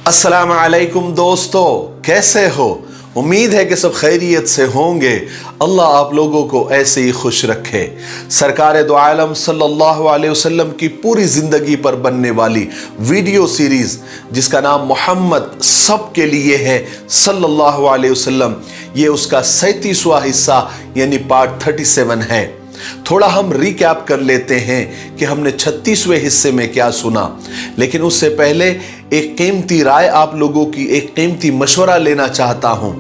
अस्सलाम वालेकुम दोस्तों, कैसे हो? उम्मीद है कि सब खैरियत से होंगे। अल्लाह आप लोगों को ऐसे ही खुश रखे। सरकार दो आलम सल्लल्लाहु अलैहि वसल्लम की पूरी ज़िंदगी पर बनने वाली वीडियो सीरीज़ जिसका नाम मोहम्मद सब के लिए है सल्लल्लाहु अलैहि वसल्लम, ये उसका 37वां हिस्सा यानी पार्ट 37 है। थोड़ा हम रिकैप कर लेते हैं कि हमने 36वें हिस्से में क्या सुना, लेकिन उससे पहले एक कीमती राय आप लोगों की, एक कीमती मशवरा लेना चाहता हूं।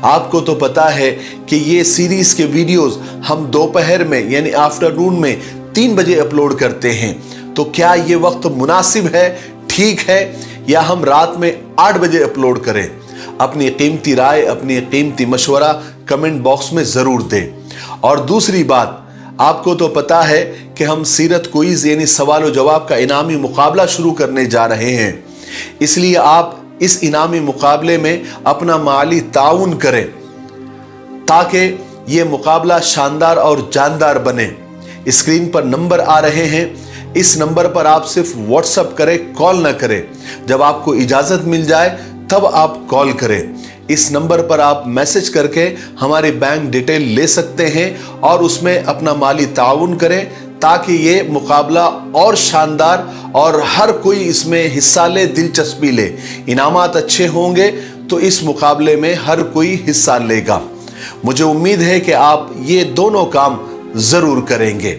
आपको तो पता है कि ये सीरीज के वीडियोस हम दोपहर में यानी आफ्टरनून में 3 बजे अपलोड करते हैं, तो क्या ये वक्त मुनासिब है, ठीक है, या हम रात में 8 बजे अपलोड करें? अपनी कीमती राय, अपनी कीमती मशवरा कमेंट बॉक्स में ज़रूर दें। और दूसरी बात, आपको तो पता है कि हम सीरत क्विज यानी सवाल और जवाब का इनामी मुकाबला शुरू करने जा रहे हैं, इसलिए आप इस इनामी मुकाबले में अपना माली ताउन करें ताकि ये मुकाबला शानदार और जानदार बने। स्क्रीन पर नंबर आ रहे हैं, इस नंबर पर आप सिर्फ व्हाट्सएप करें, कॉल ना करें। जब आपको इजाज़त मिल जाए तब आप कॉल करें। इस नंबर पर आप मैसेज करके हमारी बैंक डिटेल ले सकते हैं और उसमें अपना माली ताउन करें ताकि ये मुकाबला और शानदार और हर कोई इसमें हिस्सा ले, दिलचस्पी ले। इनामात अच्छे होंगे तो इस मुकाबले में हर कोई हिस्सा लेगा। मुझे उम्मीद है कि आप ये दोनों काम ज़रूर करेंगे।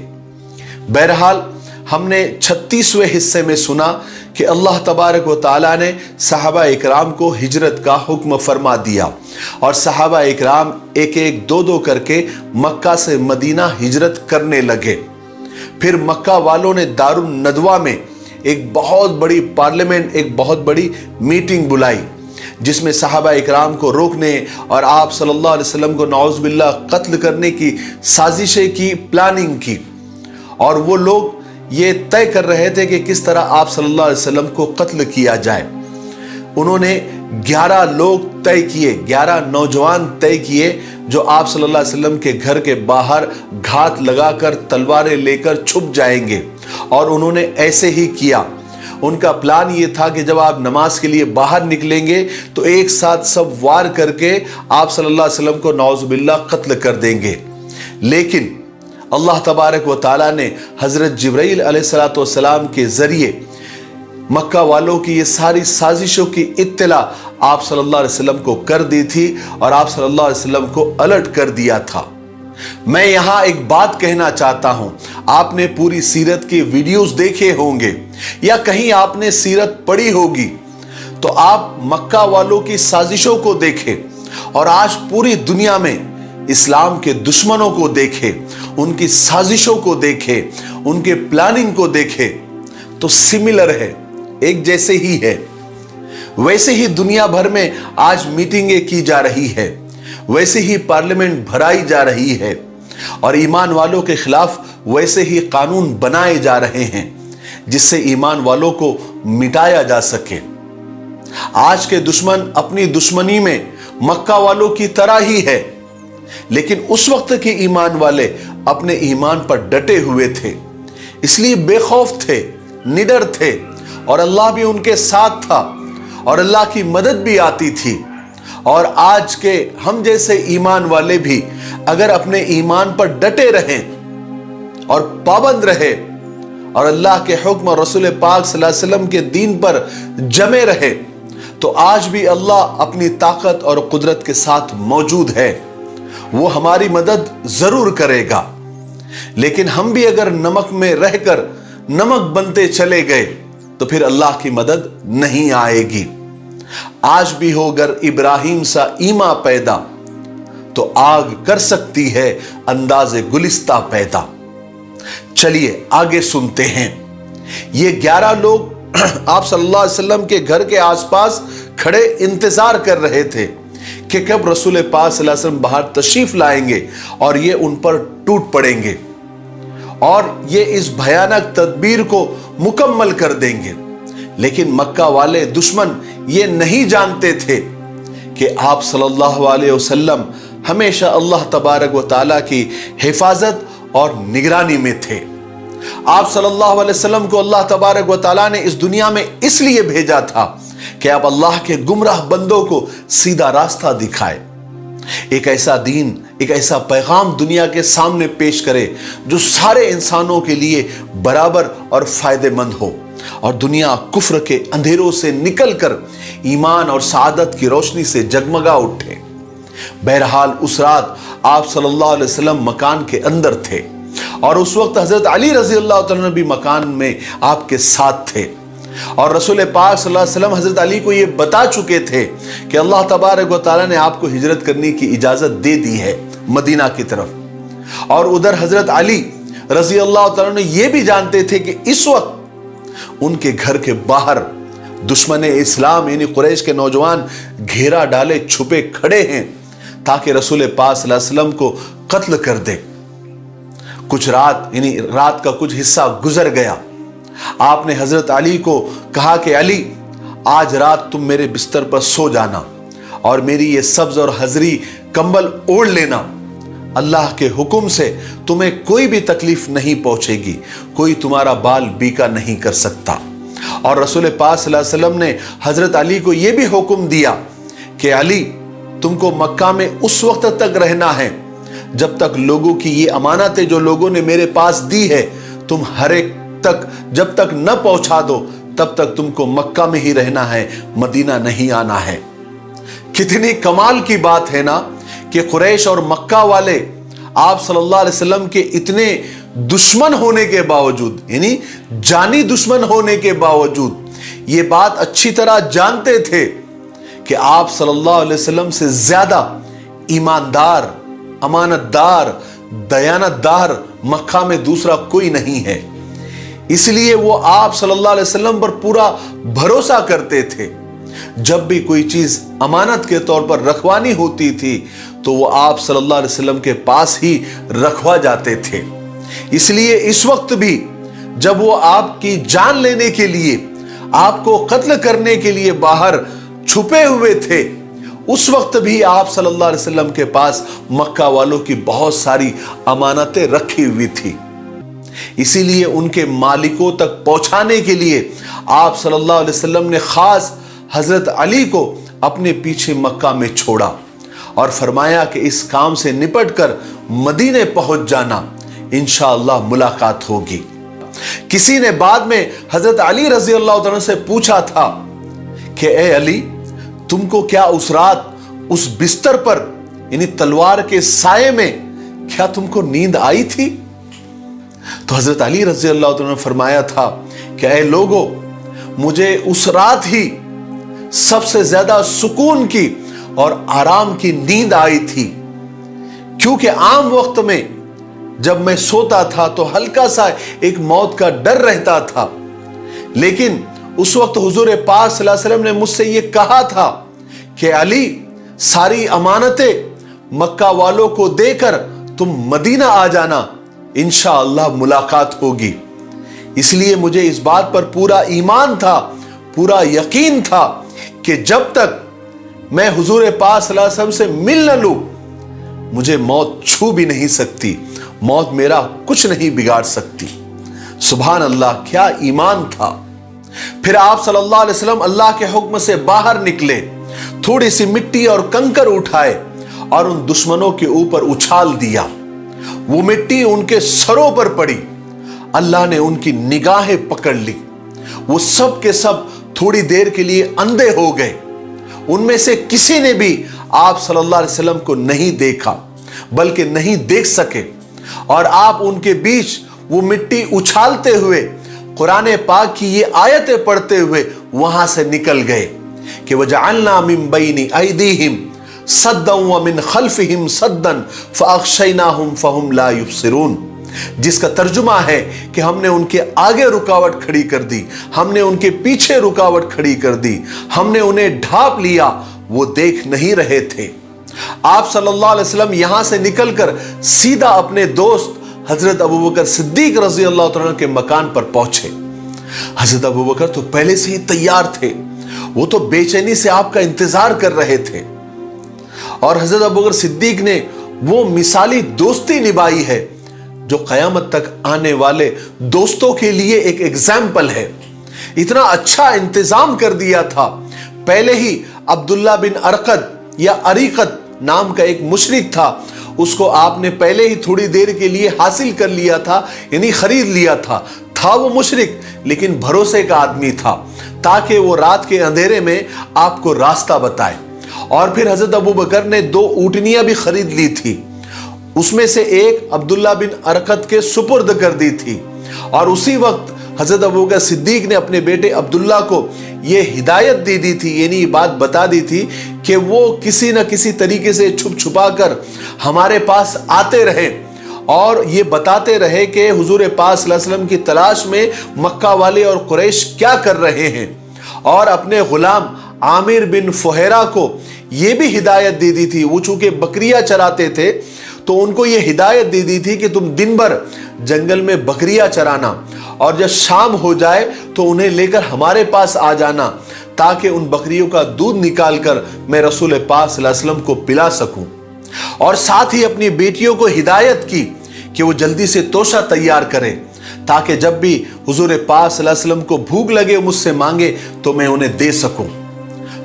बहरहाल, हमने 36वें हिस्से में सुना कि अल्लाह तबारक व तआला ने सहाबा इकराम को हिजरत का हुक्म फरमा दिया और सहाबा इकराम एक एक दो दो करके मक्का से मदीना हिजरत करने लगे। फिर मक्का वालों ने दारुल नदवा में एक बहुत बड़ी पार्लियामेंट, एक बहुत बड़ी मीटिंग बुलाई जिसमें सहाबा इकराम को रोकने और आप सल्लल्लाहु अलैहि वसल्लम को नौज़ बिल्लाह कत्ल करने की साजिशें की, प्लानिंग की। और वो लोग ये तय कर रहे थे कि किस तरह आप सल्लल्लाहु अलैहि वसल्लम को कत्ल किया जाए। उन्होंने 11 लोग तय किए, 11 नौजवान तय किए जो आप सल्लल्लाहु अलैहि वसल्लम के घर के बाहर घात लगाकर तलवारें लेकर छुप जाएंगे, और उन्होंने ऐसे ही किया। उनका प्लान ये था कि जब आप नमाज के लिए बाहर निकलेंगे तो एक साथ सब वार करके आप सल्लल्लाहु अलैहि वसल्लम को नौज़ बिल्लाह कत्ल कर देंगे। लेकिन अल्लाह तबारक व ताला ने हज़रत जिब्राइल अलैहिस्सलातु वस्सलाम के ज़रिए मक्का वालों की ये सारी साजिशों की इत्तला आप सल्लल्लाहु अलैहि वसल्लम को कर दी थी और आप सल्लल्लाहु अलैहि वसल्लम को अलर्ट कर दिया था। मैं यहाँ एक बात कहना चाहता हूँ, आपने पूरी सीरत के वीडियोस देखे होंगे या कहीं आपने सीरत पढ़ी होगी, तो आप मक्का वालों की साजिशों को देखें और आज पूरी दुनिया में इस्लाम के दुश्मनों को देखें, उनकी साजिशों को देखें, उनके प्लानिंग को देखें, तो सिमिलर है, एक जैसे ही है। वैसे ही दुनिया भर में आज मीटिंगें की जा रही है, वैसे ही पार्लियामेंट भराई जा रही है और ईमान वालों के खिलाफ वैसे ही कानून बनाए जा रहे हैं जिससे ईमान वालों को मिटाया जा सके। आज के दुश्मन अपनी दुश्मनी में मक्का वालों की तरह ही है, लेकिन उस वक्त के ईमान वाले अपने ईमान पर डटे हुए थे, इसलिए बेखौफ थे, निडर थे, और अल्लाह भी उनके साथ था और अल्लाह की मदद भी आती थी। और आज के हम जैसे ईमान वाले भी अगर अपने ईमान पर डटे रहें और पाबंद रहे और अल्लाह के हुक्म और रसूल पाक सल्लल्लाहु अलैहि वसल्लम के दीन पर जमे रहे, तो आज भी अल्लाह अपनी ताकत और कुदरत के साथ मौजूद है। वो हमारी मदद जरूर करेगा। लेकिन हम भी अगर नमक में रहकर नमक बनते चले गए तो फिर अल्लाह की मदद नहीं आएगी। आज भी हो अगर इब्राहिम सा ईमा पैदा, तो आग कर सकती है अंदाज़े गुलिस्ता पैदा। चलिए आगे सुनते हैं। ये 11 लोग आप सल्लल्लाहु अलैहि वसल्लम के घर के आसपास खड़े इंतजार कर रहे थे कि कब रसूल पाक सल्लल्लाहु अलैहि वसल्लम बाहर तशरीफ लाएंगे और ये उन पर टूट पड़ेंगे और ये इस भयानक तदबीर को मुकम्मल कर देंगे। लेकिन मक्का वाले दुश्मन ये नहीं जानते थे कि आप सल्लल्लाहु अलैहि वसल्लम हमेशा अल्लाह तबारक व ताला की हिफाजत और निगरानी में थे। आप सल्लल्लाहु अलैहि वसल्लम को अल्लाह तबारक व ताला ने इस दुनिया में इसलिए भेजा था کہ آپ اللہ کے گمراہ بندوں کو سیدھا راستہ دکھائے، ایک ایسا دین، ایک ایسا پیغام دنیا کے سامنے پیش کرے جو سارے انسانوں کے لیے برابر اور فائدہ مند ہو، اور دنیا کفر کے اندھیروں سے نکل کر ایمان اور سعادت کی روشنی سے جگمگا اٹھے۔ بہرحال اس رات آپ صلی اللہ علیہ وسلم مکان کے اندر تھے، اور اس وقت حضرت علی رضی اللہ تعالیٰ بھی مکان میں آپ کے ساتھ تھے، اور رسول پاک صلی اللہ علیہ وسلم حضرت علی کو یہ بتا چکے تھے کہ اللہ تبارک و تعالیٰ نے آپ کو ہجرت کرنے کی اجازت دے دی ہے مدینہ کی طرف۔ اور ادھر حضرت علی رضی اللہ تعالیٰ نے یہ بھی جانتے تھے کہ اس وقت ان کے گھر کے باہر دشمن اسلام یعنی قریش کے نوجوان گھیرا ڈالے چھپے کھڑے ہیں تاکہ رسول پاک صلی اللہ علیہ وسلم کو قتل کر دے۔ کچھ رات یعنی رات کا کچھ حصہ گزر گیا، آپ نے حضرت علی کو کہا کہ علی، آج رات تم میرے بستر پر سو جانا اور میری یہ سبز اور حضری کمبل اوڑھ لینا، اللہ کے حکم سے تمہیں کوئی بھی تکلیف نہیں پہنچے گی، کوئی تمہارا بال بیکا نہیں کر سکتا۔ اور رسول پاک صلی اللہ علیہ وسلم نے حضرت علی کو یہ بھی حکم دیا کہ علی، تم کو مکہ میں اس وقت تک رہنا ہے جب تک لوگوں کی یہ امانتیں جو لوگوں نے میرے پاس دی ہے تم ہر ایک تک جب تک نہ پہنچا دو تب تک تم کو مکہ میں ہی رہنا ہے، مدینہ نہیں آنا ہے۔ کتنی کمال کی بات ہے نا کہ قریش اور مکہ والے آپ صلی اللہ علیہ وسلم کے اتنے دشمن ہونے کے باوجود یعنی جانی دشمن ہونے کے باوجود یہ بات اچھی طرح جانتے تھے کہ آپ صلی اللہ علیہ وسلم سے زیادہ ایماندار، امانت دار، دیانت دار مکہ میں دوسرا کوئی نہیں ہے، اس لیے وہ آپ صلی اللہ علیہ وسلم پر پورا بھروسہ کرتے تھے۔ جب بھی کوئی چیز امانت کے طور پر رکھوانی ہوتی تھی تو وہ آپ صلی اللہ علیہ وسلم کے پاس ہی رکھوا جاتے تھے۔ اس لیے اس وقت بھی جب وہ آپ کی جان لینے کے لیے، آپ کو قتل کرنے کے لیے باہر چھپے ہوئے تھے، اس وقت بھی آپ صلی اللہ علیہ وسلم کے پاس مکہ والوں کی بہت ساری امانتیں رکھی ہوئی تھی۔ اسی لیے ان کے مالکوں تک پہنچانے کے لیے آپ صلی اللہ علیہ وسلم نے خاص حضرت علی کو اپنے پیچھے مکہ میں چھوڑا اور فرمایا کہ اس کام سے نپٹ کر مدینے پہنچ جانا، انشاءاللہ ملاقات ہوگی۔ کسی نے بعد میں حضرت علی رضی اللہ عنہ سے پوچھا تھا کہ اے علی، تم کو کیا اس رات اس بستر پر یعنی تلوار کے سائے میں کیا تم کو نیند آئی تھی؟ تو حضرت علی رضی اللہ عنہ نے فرمایا تھا کہ اے لوگو، مجھے اس رات ہی سب سے زیادہ سکون کی اور آرام کی نیند آئی تھی، کیونکہ عام وقت میں جب میں سوتا تھا تو ہلکا سا ایک موت کا ڈر رہتا تھا، لیکن اس وقت حضور پاک صلی اللہ علیہ وسلم نے مجھ سے یہ کہا تھا کہ علی، ساری امانتیں مکہ والوں کو دے کر تم مدینہ آ جانا، انشاءاللہ ملاقات ہوگی۔ اس لیے مجھے اس بات پر پورا ایمان تھا، پورا یقین تھا کہ جب تک میں حضور پاک صلی اللہ علیہ وسلم سے مل نہ لوں مجھے موت چھو بھی نہیں سکتی، موت میرا کچھ نہیں بگاڑ سکتی۔ سبحان اللہ، کیا ایمان تھا۔ پھر آپ صلی اللہ علیہ وسلم اللہ کے حکم سے باہر نکلے، تھوڑی سی مٹی اور کنکر اٹھائے اور ان دشمنوں کے اوپر اچھال دیا۔ وہ مٹی ان کے سروں پر پڑی، اللہ نے ان کی نگاہیں پکڑ لی، وہ سب کے سب تھوڑی دیر کے لیے اندھے ہو گئے۔ ان میں سے کسی نے بھی آپ صلی اللہ علیہ وسلم کو نہیں دیکھا بلکہ نہیں دیکھ سکے، اور آپ ان کے بیچ وہ مٹی اچھالتے ہوئے قرآن پاک کی یہ آیتیں پڑھتے ہوئے وہاں سے نکل گئے کہ وَجَعَلْنَا مِن بَيْنِ أَيْدِيهِمْ صَدًّا وَمِن خَلْفِهِمْ صَدًّا فَأَغْشَيْنَاهُمْ فَهُمْ لَا يُبْصِرُونَ، جس کا ترجمہ ہے کہ ہم نے ان کے آگے رکاوٹ کھڑی کر دی، ہم نے ان کے پیچھے رکاوٹ کھڑی کر دی، ہم نے انہیں ڈھانپ لیا، وہ دیکھ نہیں رہے تھے۔ آپ صلی اللہ علیہ وسلم یہاں سے نکل کر سیدھا اپنے دوست حضرت ابوبکر صدیق رضی اللہ عنہ کے مکان پر پہنچے۔ حضرت ابوبکر تو پہلے سے ہی تیار تھے، وہ تو بے چینی سے آپ کا انتظار کر رہے تھے، اور حضرت ابوبکر صدیق نے وہ مثالی دوستی نبھائی ہے جو قیامت تک آنے والے دوستوں کے لیے ایک ایگزامپل ہے۔ اتنا اچھا انتظام کر دیا تھا पहले ही अब्दुल्ला बिन अरकद या अरीकत नाम का एक मुशरिक था, उसको आपने पहले ही थोड़ी देर के लिए हासिल कर लिया था, यानी खरीद लिया था वो मुशरिक लेकिन भरोसे का आदमी था, ताकि वो रात के अंधेरे में आपको रास्ता बताए। और फिर हजरत अबू बकर ने 2 ऊँटनियां भी खरीद ली थी, उसमें से एक अब्दुल्ला बिन अरकत के सुपुर्द कर दी थी। और उसी वक्त हजरत अबू बकर सिद्दीक ने अपने बेटे अब्दुल्ला को ये हिदायत दे दी थी, यानी ये बात बता दी थी कि वो किसी न किसी तरीके से छुप छुपा कर हमारे पास आते रहे और ये बताते रहे कि हुजूर पाक सल्लल्लाहु अलैहि वसल्लम की तलाश में मक्का वाले और कुरैश क्या कर रहे हैं। और अपने गुलाम आमिर बिन फुहैरा को ये भी हिदायत दे दी थी, वो चूंकि बकरियां चराते थे तो उनको ये हिदायत दे दी थी कि तुम दिन भर जंगल में बकरियां चराना और जब शाम हो जाए तो उन्हें लेकर हमारे पास आ जाना, ताकि उन बकरियों का दूध निकाल कर मैं रसूल पाक सल्लल्लाहु अलैहि वसल्लम को पिला सकूं। और साथ ही अपनी बेटियों को हिदायत की कि वो जल्दी से तोशा तैयार करें, ताकि जब भी हुजूर पाक सल्लल्लाहु अलैहि वसल्लम को भूख लगे मुझसे मांगे तो मैं उन्हें दे सकूं।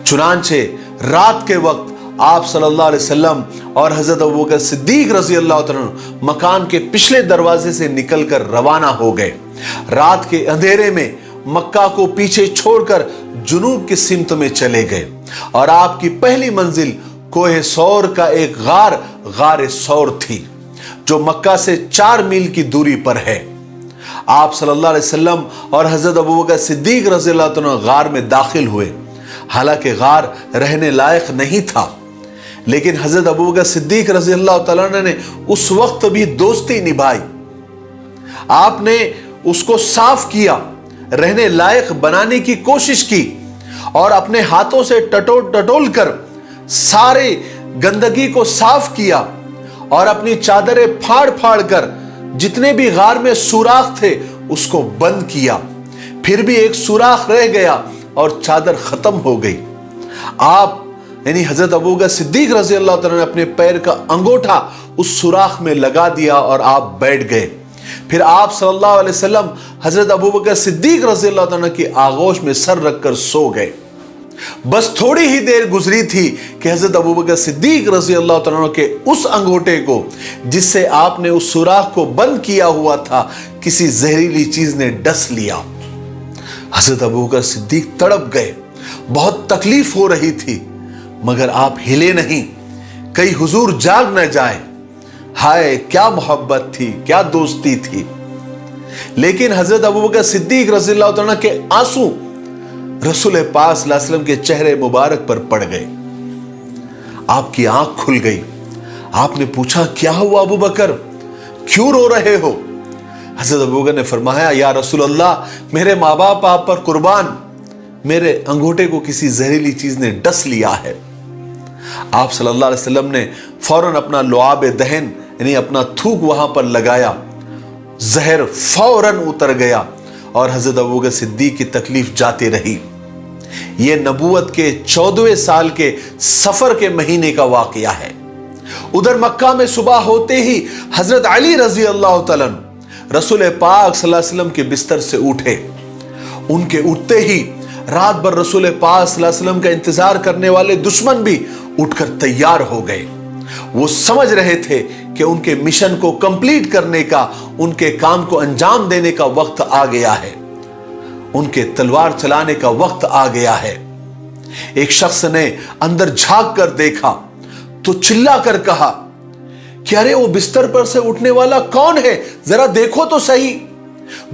चुनांचे रात के वक्त आप सल्लल्लाहु अलैहि वसल्लम और हजरत अबू बकर सिद्दीक रज़ी अल्लाह तआला अन्हु मकान के पिछले दरवाजे से निकलकर रवाना हो गए। रात के अंधेरे में मक्का को पीछे छोड़कर जुनूब की सिमत में चले गए और आपकी पहली मंजिल कोहे सौर का एक गार सौर थी, जो मक्का से 4 मील की दूरी पर है। आप सल्लल्लाहु अलैहि वसल्लम और हजरत अबू बकर सिद्दीक रज़ी अल्लाह तआला अन्हु गार में दाखिल हुए। हालांकि गार रहने लायक नहीं था, लेकिन हजरत अबू बकर सिद्दीक रज़ी अल्लाह तआला अन्हु ने उस वक्त भी दोस्ती निभाई। आपने उसको साफ किया, रहने लायक बनाने की कोशिश की और अपने हाथों से टटोल कर सारे गंदगी को साफ किया और अपनी चादरें फाड़ फाड़ कर जितने भी गार में सुराख थे उसको बंद किया। फिर भी एक सुराख रह गया और चादर खत्म हो गई। आप यानी हजरत अबू बकर सिद्दीक रज़ी अल्लाह तआला ने अपने पैर का अंगूठा उस सुराख में लगा दिया और आप बैठ गए। फिर आप सल्लल्लाहु अलैहि वसल्लम हजरत अबू बकर सिद्दीक रज़ी अल्लाह तआला की आगोश में सर रखकर सो गए। बस थोड़ी ही देर गुजरी थी कि हजरत अबू बकर सिद्दीक रज़ी अल्लाह तआला के उस अंगूठे को जिससे आपने उस सुराख को बंद किया हुआ था, किसी जहरीली चीज ने डस लिया। हजरत अबू बकर सिद्दीक तड़प गए, बहुत तकलीफ हो रही थी, मगर आप हिले नहीं, कहीं हुजूर जाग न जाए। हाय क्या मोहब्बत थी, क्या दोस्ती थी। लेकिन हजरत अबू बकर सिद्दीक रज़ी अल्लाह तआला के आंसू रसूल पाक सल्लल्लाहु अलैहि वसल्लम के चेहरे मुबारक पर पड़ गए। आपकी आंख खुल गई। आपने पूछा, क्या हुआ अबू बकर, क्यों रो रहे हो? हजरत अबू बकर ने फरमाया, या रसूल अल्लाह, मेरे माँ बाप आप पर कुर्बान, मेरे अंगूठे को किसी जहरीली चीज ने डस लिया है। आप सल्लल्लाहु अलैहि वसल्लम ने फौरन अपना लुआब दहन यानी अपना थूक वहां पर लगाया, जहर फौरन उतर गया और हजरत अबू बकर सिद्दीक की तकलीफ जाती रही। यह नबूवत के 14वें साल के सफर के महीने का वाकया है। उधर मक्का में सुबह होते ही हजरत अली रजी अल्लाह तआला रसूल पाक सल्लल्लाहु अलैहि वसल्लम के बिस्तर से उठे। उनके उठते ही रात भर रसूल पाक सल्लल्लाहु अलैहि वसल्लम का इंतजार करने वाले दुश्मन भी उठकर तैयार हो गए। वो समझ रहे थे कि उनके मिशन को कंप्लीट करने का, उनके काम को अंजाम देने का वक्त आ गया है, उनके तलवार चलाने का वक्त आ गया है। एक शख्स ने अंदर झांक कर देखा तो चिल्ला कर कहा कि अरे वो बिस्तर पर से उठने वाला कौन है, जरा देखो तो सही।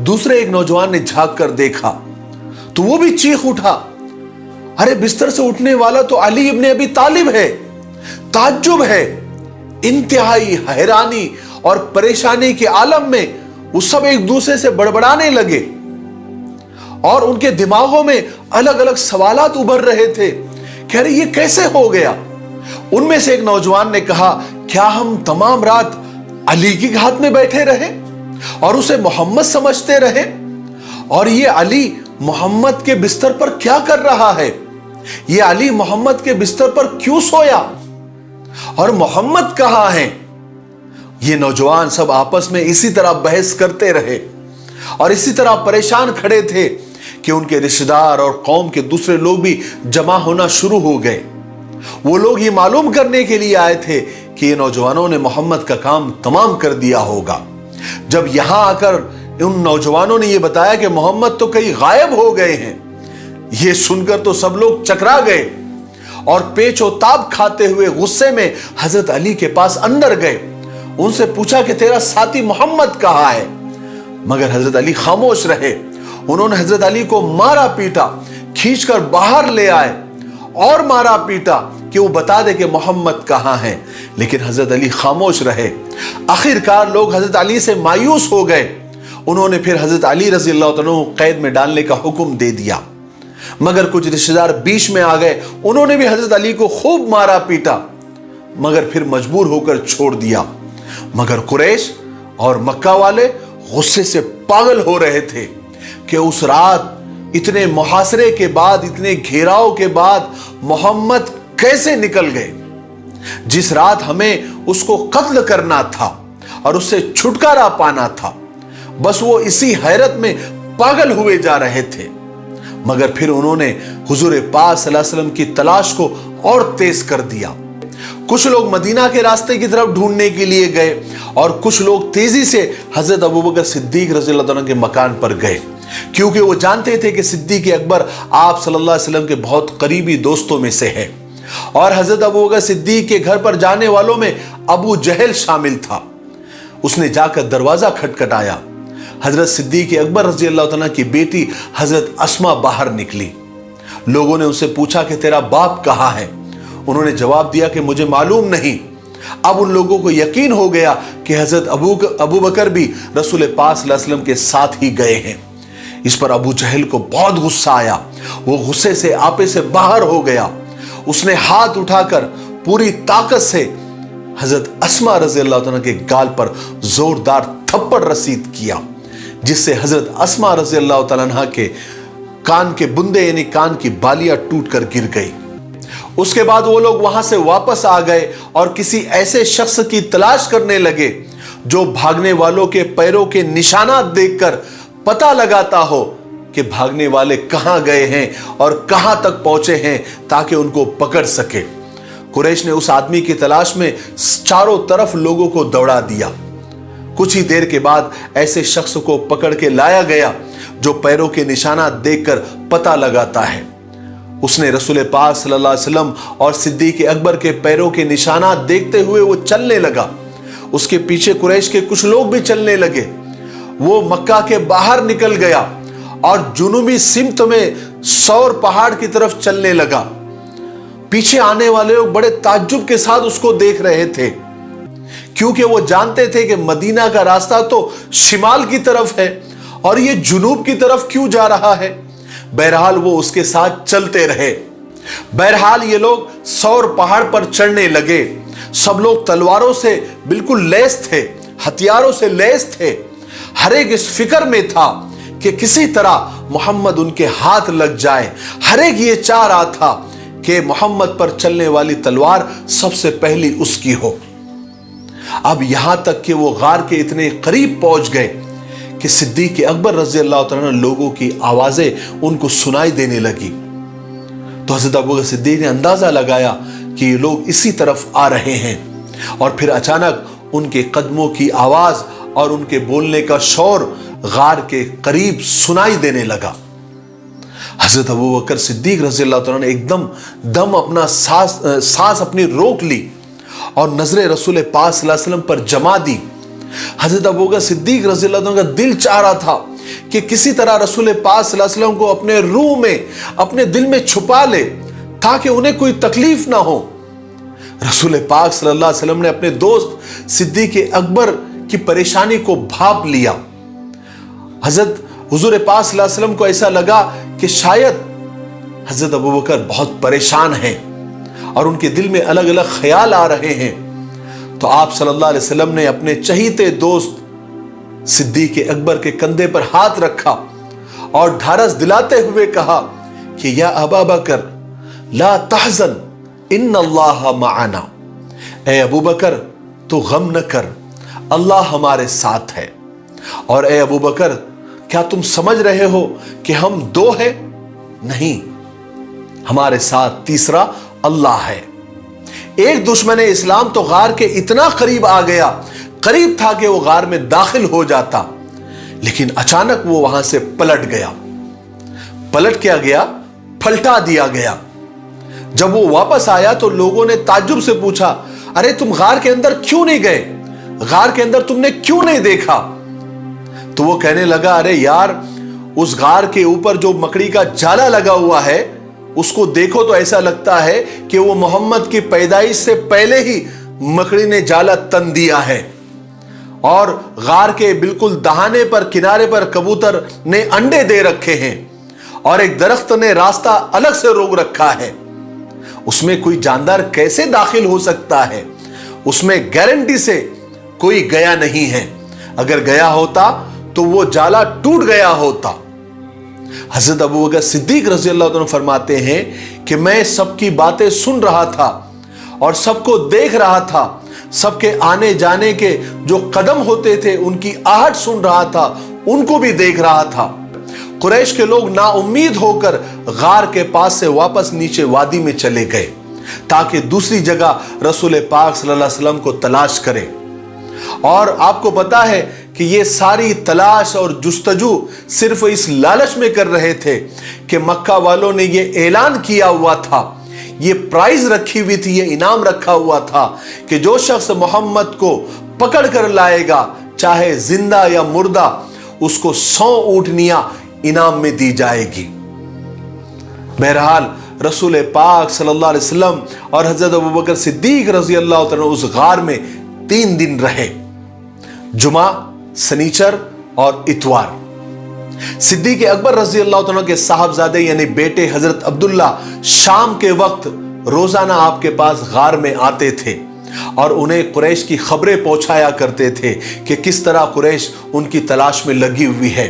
दूसरे एक नौजवान ने झांक कर देखा तो वो भी चीख उठा, अरे बिस्तर से उठने वाला तो अली इब्ने अबी तालिब है। ताज्जुब है, इंतहाई हैरानी और परेशानी के आलम में वो सब एक दूसरे से बड़बड़ाने लगे और उनके दिमागों में अलग अलग सवालात उभर रहे थे कि अरे ये कैसे हो गया। उनमें से एक नौजवान ने कहा, क्या हम तमाम रात अली की घात में बैठे रहे और उसे मोहम्मद समझते रहे, और ये अली मोहम्मद के बिस्तर पर क्या कर रहा है, ये अली मोहम्मद के बिस्तर पर क्यों सोया और मोहम्मद कहां है। ये नौजवान सब आपस में इसी तरह बहस करते रहे और इसी तरह परेशान खड़े थे کہ उनके रिश्तेदार और कौम के दूसरे लोग भी जमा होना शुरू हो गए। वो लोग ये मालूम करने के लिए आए थे कि ये नौजवानों ने मोहम्मद का काम तमाम कर दिया होगा। जब यहां आकर उन नौजवानों ने ये बताया कि मोहम्मद तो कहीं गायब हो गए हैं, ये सुनकर तो सब लोग चकरा गए और पेचोताब खाते हुए गुस्से में हजरत अली के पास अंदर गए। उनसे पूछा कि तेरा साथी मोहम्मद कहाँ है, मगर हजरत अली खामोश रहे। उन्होंने हजरत अली को मारा पीटा, खींचकर बाहर ले आए और मारा पीटा कि वो बता दे कि मोहम्मद कहाँ है, लेकिन हजरत अली खामोश रहे। आखिरकार लोग हजरत अली से मायूस हो गए। उन्होंने फिर हजरत अली रजी अल्लाह तआला कैद में डालने का हुक्म दे दिया, मगर कुछ रिश्तेदार बीच में आ गए। उन्होंने भी हजरत अली को खूब मारा पीटा, मगर फिर मजबूर होकर छोड़ दिया। मगर कुरैश और मक्का वाले गुस्से से पागल हो रहे थे कि उस रात इतने मुहासरे के बाद, इतने घेराव के बाद मोहम्मद कैसे निकल गए। जिस रात हमें उसको कत्ल करना था और उससे छुटकारा पाना था, बस वो इसी हैरत में पागल हुए जा रहे थे। मगर फिर उन्होंने हुजूर पाक सल्लल्लाहु अलैहि वसल्लम की तलाश को और तेज कर दिया। कुछ लोग मदीना के रास्ते की तरफ ढूंढने के लिए गए और कुछ लोग तेजी से हजरत अबू बकर सिद्दीक रज़ियल्लाहु अन्हु के मकान पर गए, क्योंकि वो जानते थे कि सिद्दीक अकबर आप सल्लल्लाहु अलैहि वसल्लम के बहुत करीबी दोस्तों में से है। और हजरत अबू बकर सिद्दीक के घर पर जाने वालों में अबू जहल शामिल था। उसने जाकर दरवाजा खटखटाया। हजरत सिद्दीक अकबर रज़ियल्लाहु अन्हु की बेटी हजरत अस्मा बाहर निकली। लोगों ने उनसे पूछा कि तेरा बाप कहाँ है। उन्होंने जवाब दिया कि मुझे मालूम नहीं। अब उन लोगों को यकीन हो गया कि हजरत अबू बकर भी रसूल पाक सल्लल्लाहु अलैहि वसल्लम के साथ ही गए हैं। इस पर अबू जहल को बहुत गुस्सा आया। वो गुस्से से आपे से बाहर हो गया। उसने हाथ उठाकर पूरी ताकत से हजरत अस्मा रज़ियल्लाहु अन्हा के गाल पर जोरदार थप्पड़ रसीद किया, जिससे हजरत अस्मा रज़ियल्लाहु अन्हा के कान के बुंदे यानी कान की बालियां टूटकर गिर गई। उसके बाद वो लोग वहां से वापस आ गए और किसी ऐसे शख्स की तलाश करने लगे जो भागने वालों के पैरों के निशानात देखकर पता लगाता हो कि भागने वाले कहां गए हैं और कहां तक पहुंचे हैं, ताकि उनको पकड़ सके। कुरैश ने उस आदमी की तलाश में चारों तरफ लोगों को दौड़ा दिया। कुछ ही देर के बाद ऐसे शख्स को पकड़ के लाया गया जो पैरों के निशानात देखकर पता लगाता है। उसने रसूल पाक सल्लल्लाहु अलैहि वसल्लम और सिद्दीक अकबर के पैरों के निशानात देखते हुए वो चलने लगा। उसके पीछे कुरैश के कुछ लोग भी चलने लगे। वो मक्का के बाहर निकल गया और जुनूबी सिमत में सौर पहाड़ की तरफ चलने लगा। पीछे आने वाले लोग बड़े ताज्जुब के साथ उसको देख रहे थे, क्योंकि वो जानते थे कि मदीना का रास्ता तो शिमाल की तरफ है और ये जुनूब की तरफ क्यों जा रहा है। बहरहाल वो उसके साथ चलते रहे। बहरहाल ये लोग सौर पहाड़ पर चढ़ने लगे। सब लोग तलवारों से बिल्कुल लैस थे, हथियारों से लैस थे। हर एक इस फिक्र में था कि किसी तरह मोहम्मद उनके हाथ लग जाए। हर एक ये चाह रहा था कि मोहम्मद पर चलने वाली तलवार सबसे पहली उसकी हो। अब यहां तक कि वो गार के इतने करीब पहुंच गए कि सिद्दीक अकबर रज़ियल्लाहु तआला लोगों की आवाजें उनको सुनाई देने लगी। तो हज़रत अबू बकर सिद्दीक ने अंदाजा लगाया कि ये लोग इसी तरफ आ रहे हैं, और फिर अचानक उनके कदमों की आवाज और उनके बोलने का शोर गार के करीब सुनाई देने लगा। हज़रत अबू बकर सिद्दीक रज़ियल्लाहु तआला ने एकदम दम अपना सांस अपनी रोक ली और नजरें रसूल पाक सल्लल्लाहु अलैहि वसल्लम पर जमा दी। हज़रत अबू बकर सिद्दीक रज़ियल्लाहु अन्हु का दिल चाह रहा था कि किसी तरह रसूल पाक सल्लल्लाहु अलैहि वसल्लम को अपने रूह में, अपने दिल में छुपा ले, ताकि उन्हें कोई तकलीफ ना हो। रसूल पाक सल्लल्लाहु अलैहि वसल्लम ने अपने दोस्त सिद्दीक अकबर की परेशानी को भांप लिया। हजरत हुजूर पाक सल्लल्लाहु अलैहि वसल्लम को ऐसा लगा कि शायद हजरत अबू बकर बहुत परेशान हैं और उनके दिल में अलग अलग ख्याल आ रहे हैं। तो आप सल्लल्लाहु अलैहि वसल्लम ने अपने चहीते दोस्त सिद्दीक अकबर के कंधे पर हाथ रखा और ढारस दिलाते हुए कहा कि या अबा बकर ला तहज़न इन्नल्लाह मअना, ए अबू बकर तू गम न कर, अल्लाह हमारे साथ है। और ए अबू बकर क्या तुम समझ रहे हो कि हम दो हैं? नहीं, हमारे साथ तीसरा अल्लाह है। एक दुश्मन इस्लाम तो गार के इतना करीब आ गया, करीब था कि वो गार में दाखिल हो जाता, लेकिन अचानक वो वहां से पलट गया। पलट क्या गया? पलटा दिया गया। जब वो वापस आया तो लोगों ने ताज्जुब से पूछा, अरे तुम गार के अंदर क्यों नहीं गए? गार के अंदर तुमने क्यों नहीं देखा? तो वो कहने लगा, अरे यार, उस गार के ऊपर जो मकड़ी का जाला लगा हुआ है उसको देखो तो ऐसा लगता है कि वो मोहम्मद की पैदाइश से पहले ही मकड़ी ने जाला तन दिया है। और गार के बिल्कुल दहाने पर, किनारे पर कबूतर ने अंडे दे रखे हैं और एक दरख्त ने रास्ता अलग से रोक रखा है। उसमें कोई जानदार कैसे दाखिल हो सकता है? उसमें गारंटी से कोई गया नहीं है। अगर गया होता तो वो जाला टूट गया होता। हजरत अबू बकर सिद्दीक रज़ी अल्लाह अन्हु फरमाते हैं कि मैं सबकी बातें सुन रहा था और सबको देख रहा था, सबके आने जाने के जो कदम होते थे उनकी आहट सुन रहा था, उनको भी देख रहा था। कुरैश के लोग नाउम्मीद होकर गार के पास से वापस नीचे वादी में चले गए ताकि दूसरी जगह रसूल पाक सल्लल्लाहु अलैहि वसल्लम को तलाश करें। और आपको पता है कि ये सारी तलाश और जुस्तजू सिर्फ इस लालच में कर रहे थे कि मक्का वालों ने ये ऐलान किया हुआ था, ये प्राइज रखी हुई थी, ये इनाम रखा हुआ था कि जो शख्स मोहम्मद को पकड़ कर लाएगा, चाहे जिंदा या मुर्दा, उसको 100 ऊँटनियां इनाम में दी जाएगी। बहरहाल रसूल पाक सल्लल्लाहु अलैहि वसल्लम और हजरत अबू बकर सिद्दीक रज़ी अल्लाह तआला उस गार में 3 दिन रहे, जुमा, सनीचर और इतवार। सिद्दीक अकबर रज़ी अल्लाह तआला के साहबजादे यानी बेटे हजरत अब्दुल्ला शाम के वक्त रोजाना आपके पास गार में आते थे और उन्हें कुरैश की खबरें पहुंचाया करते थे कि किस तरह कुरैश उनकी तलाश में लगी हुई है।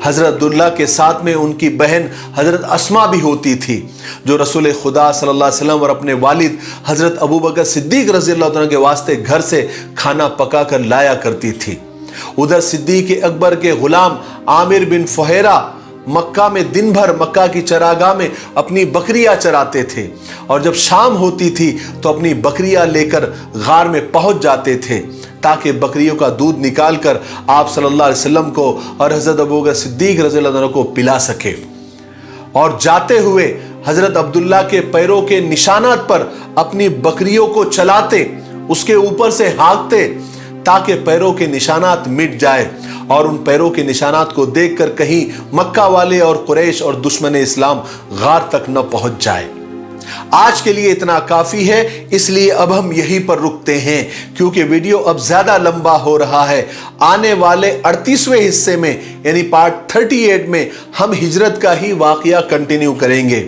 हजरत अब्दुल्ला के साथ में उनकी बहन हजरत अस्मा भी होती थी, जो रसूल खुदा सल्लल्लाहु अलैहि वसल्लम और अपने वालिद हजरत अबू बकर सिद्दीक रज़ी अल्लाह तआला के वास्ते घर से खाना पका कर लाया करती थी। उधर सिद्दीक अकबर के गुलाम आमिर बिन फुहैरा मक्का में दिन भर मक्का की चरागाह में अपनी बकरियां चराते थे और जब शाम होती थी तो अपनी बकरियां लेकर गार में पहुंच जाते थे ताकि बकरियों का दूध निकाल कर आप सल्लल्लाहु अलैहि वसल्लम को और हजरत अबू बकर सिद्दीक रज़ी अल्लाह अन्हु को पिला सके। और जाते हुए हजरत अब्दुल्ला के पैरों के निशानात पर अपनी बकरियों को चलाते, उसके ऊपर से हाँकते ताकि पैरों के निशानात मिट जाए और उन पैरों के निशानात को देखकर कहीं मक्का वाले और कुरैश और दुश्मन इस्लाम गार तक न पहुंच जाए। आज के लिए इतना काफी है, इसलिए अब हम यहीं पर रुकते हैं क्योंकि वीडियो अब ज्यादा लंबा हो रहा है। आने वाले 38वें हिस्से में यानी पार्ट 38 में हम हिजरत का ही वाकया कंटिन्यू करेंगे,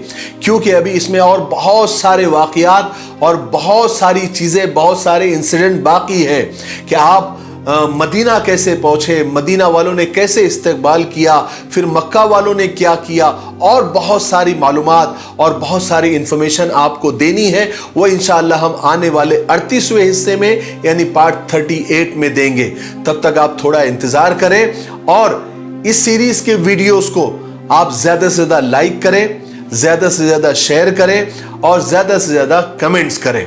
क्योंकि अभी इसमें और बहुत सारे वाकयात और बहुत सारी चीजें, बहुत सारे इंसिडेंट बाकी है कि आप मदीना कैसे पहुंचे, मदीना वालों ने कैसे इस्तकबाल किया, फिर मक्का वालों ने क्या किया, और बहुत सारी मालूमात और बहुत सारी इंफॉर्मेशन आपको देनी है। वो इंशाअल्लाह हम आने वाले 38वें हिस्से में यानी पार्ट 38 में देंगे। तब तक आप थोड़ा इंतजार करें और इस सीरीज के वीडियोस को आप ज्यादा से ज्यादा लाइक करें, ज्यादा से ज्यादा शेयर करें और ज्यादा से ज्यादा कमेंट्स करें।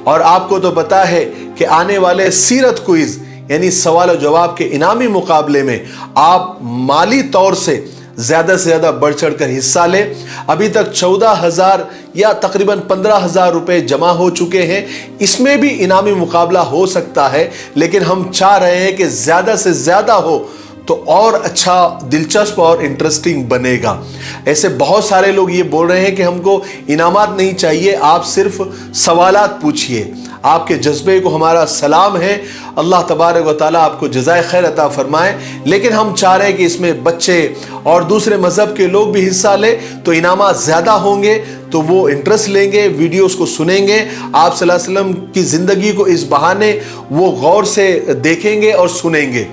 और आपको तो पता है कि आने वाले सीरत क्विज यानी सवाल और जवाब के इनामी मुकाबले में आप माली तौर से ज्यादा बढ़ चढ़कर हिस्सा लें। अभी तक 14,000 या तकरीबन 15,000 रुपए जमा हो चुके हैं। इसमें भी इनामी मुकाबला हो सकता है, लेकिन हम चाह रहे हैं कि ज्यादा से ज्यादा हो तो और अच्छा, दिलचस्प और इंटरेस्टिंग बनेगा। ऐसे बहुत सारे लोग ये बोल रहे हैं कि हमको इनामात नहीं चाहिए, आप सिर्फ सवालात पूछिए। आपके जज्बे को हमारा सलाम है, अल्लाह तबारक व तआला आपको जज़ाए खैर अता फरमाए। लेकिन हम चाह रहे हैं कि इसमें बच्चे और दूसरे मजहब के लोग भी हिस्सा लें तो इनामात ज़्यादा होंगे, तो वो इंटरेस्ट लेंगे, वीडियोस को सुनेंगे, आप सल्लल्लाहु अलैहि वसल्लम की ज़िंदगी को इस बहाने वो गौर से देखेंगे और सुनेंगे।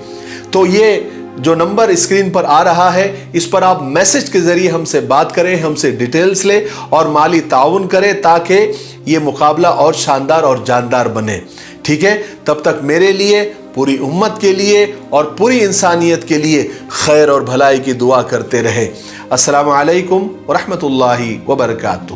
तो ये जो नंबर स्क्रीन पर आ रहा है, इस पर आप मैसेज के जरिए हमसे बात करें, हमसे डिटेल्स लें और माली ताउन करें ताकि ये मुकाबला और शानदार और जानदार बने। ठीक है, तब तक मेरे लिए, پوری امت کے لیے اور پوری انسانیت کے لیے خیر اور بھلائی کی دعا کرتے رہے۔ السلام علیکم ورحمۃ اللہ وبرکاتہ۔